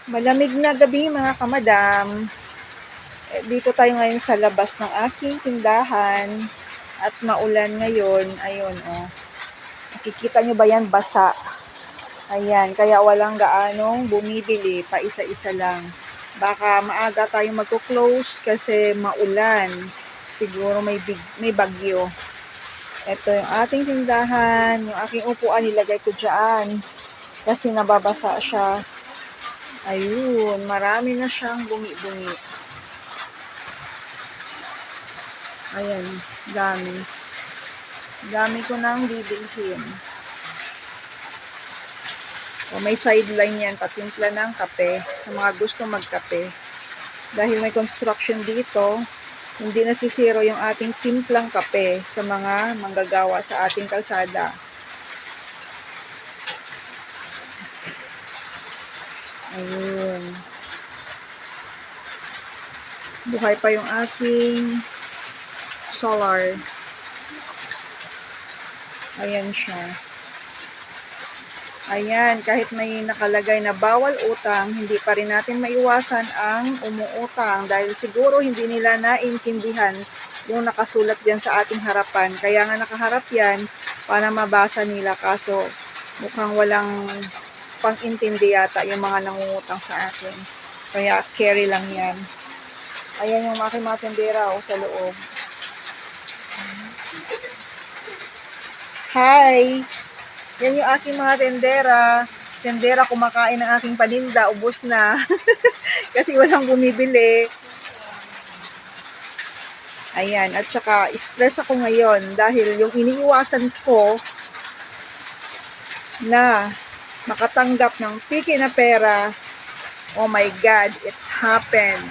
Malamig na gabi mga kamadam. Dito tayo ngayon sa labas ng aking tindahan at maulan ngayon. Ayun oh. Nakikita nyo ba yan? Basa. Ayan, kaya walang gaanong bumibili. Pa isa-isa lang. Baka maaga tayong magko-close kasi maulan. Siguro may bagyo. Ito yung ating tindahan. Yung aking upuan nilagay ko dyan. Kasi nababasa siya. Ayun, marami na siyang bungi-bungi. Ayan, dami. Dami ko nang bibilhin. O, may sideline yan, patimpla ng kape sa mga gusto magkape. Dahil may construction dito, hindi nasisiro yung ating timplang kape sa mga manggagawa sa ating kalsada. Ayun. Buhay pa yung aking solar. Ayan siya. Ayan, kahit may nakalagay na bawal utang, hindi pa rin natin maiwasan ang umuutang dahil siguro hindi nila naintindihan yung nakasulat dyan sa ating harapan. Kaya nga nakaharap yan para mabasa nila, kaso mukhang walang pang-intindi yata yung mga nangungutang sa akin. Kaya carry lang yan. Ayan yung aking mga tendera sa loob. Hi! Yan yung aking mga tendera. Tendera kumakain ng aking paninda. Ubos na. Kasi walang bumibili. Ayan. At saka, stress ako ngayon dahil yung iniiwasan ko na makatanggap ng piki na pera, oh my God, it's happened.